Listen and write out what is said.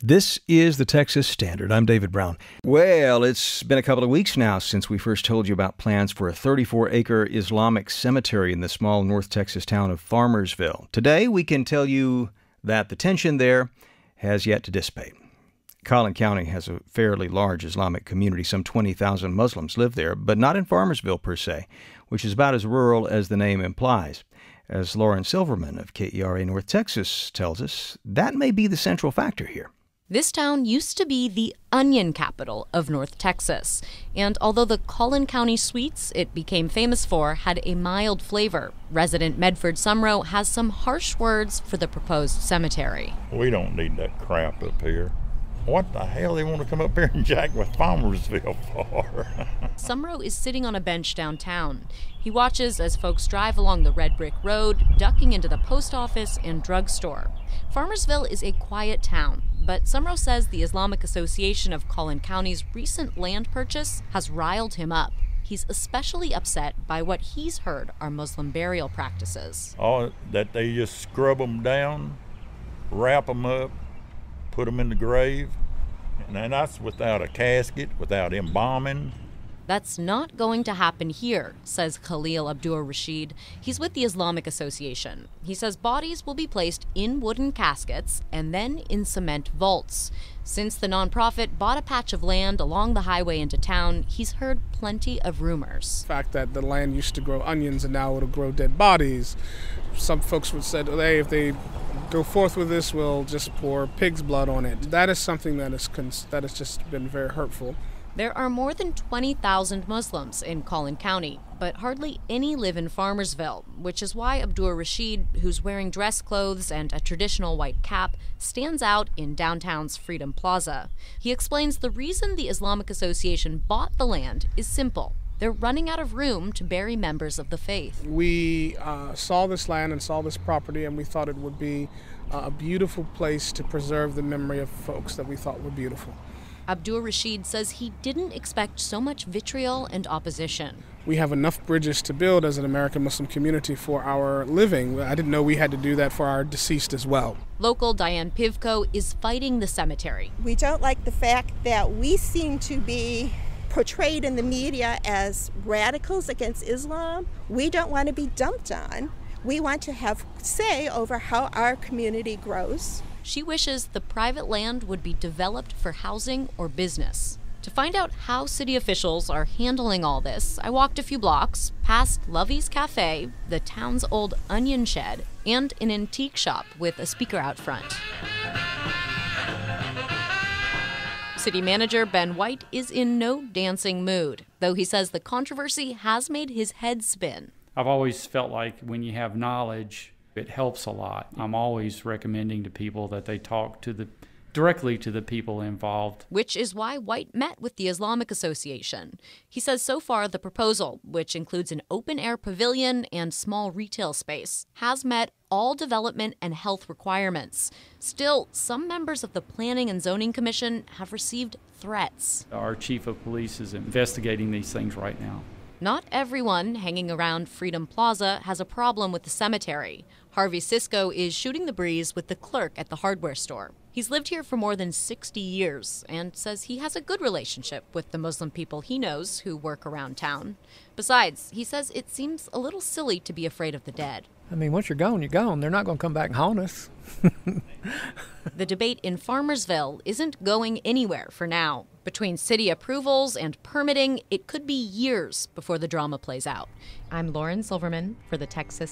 This is the Texas Standard. I'm David Brown. Well, it's been a couple of weeks now since we first told you about plans for a 34-acre Islamic cemetery in the small North Texas town of Farmersville. Today, we can tell you that the tension there has yet to dissipate. Collin County has a fairly large Islamic community. Some 20,000 Muslims live there, but not in Farmersville per se, which is about as rural as the name implies. As Lauren Silverman of KERA North Texas tells us, that may be the central factor here. This town used to be the onion capital of North Texas, and although the Collin County sweets it became famous for had a mild flavor, resident Medford Sumrow has some harsh words for the proposed cemetery. We don't need that crap up here. What the hell they want to come up here and jack with Farmersville for? Sumrow is sitting on a bench downtown. He watches as folks drive along the red brick road, ducking into the post office and drugstore. Farmersville is a quiet town, but Sumrow says the Islamic Association of Collin County's recent land purchase has riled him up. He's especially upset by what he's heard are Muslim burial practices. Oh, that they just scrub them down, wrap them up, put them in the grave, and that's without a casket, without embalming. That's not going to happen here, says Khalil Abdur Rashid. He's with the Islamic Association. He says bodies will be placed in wooden caskets and then in cement vaults. Since the nonprofit bought a patch of land along the highway into town, he's heard plenty of rumors. The fact that the land used to grow onions and now it'll grow dead bodies. Some folks would say, hey, if they go forth with this, we'll just pour pig's blood on it. That is something that has just been very hurtful. There are more than 20,000 Muslims in Collin County, but hardly any live in Farmersville, which is why Abdur Rashid, who's wearing dress clothes and a traditional white cap, stands out in downtown's Freedom Plaza. He explains the reason the Islamic Association bought the land is simple. They're running out of room to bury members of the faith. We saw this land and saw this property, and we thought it would be a beautiful place to preserve the memory of folks that we thought were beautiful. Abdur Rashid says he didn't expect so much vitriol and opposition. We have enough bridges to build as an American Muslim community for our living. I didn't know we had to do that for our deceased as well. Local Diane Pivko is fighting the cemetery. We don't like the fact that we seem to be portrayed in the media as radicals against Islam. We don't want to be dumped on. We want to have say over how our community grows. She wishes the private land would be developed for housing or business. To find out how city officials are handling all this, I walked a few blocks past Lovey's Cafe, the town's old onion shed, and an antique shop with a speaker out front. City manager Ben White is in no dancing mood, though he says the controversy has made his head spin. I've always felt like when you have knowledge, it helps a lot. I'm always recommending to people that they talk directly to the people involved. Which is why White met with the Islamic Association. He says so far the proposal, which includes an open-air pavilion and small retail space, has met all development and health requirements. Still, some members of the Planning and Zoning Commission have received threats. Our chief of police is investigating these things right now. Not everyone hanging around Freedom Plaza has a problem with the cemetery. Harvey Sisko is shooting the breeze with the clerk at the hardware store. He's lived here for more than 60 years and says he has a good relationship with the Muslim people he knows who work around town. Besides, he says it seems a little silly to be afraid of the dead. I mean, once you're gone, you're gone. They're not going to come back and haunt us. The debate in Farmersville isn't going anywhere for now. Between city approvals and permitting, it could be years before the drama plays out. I'm Lauren Silverman for the Texas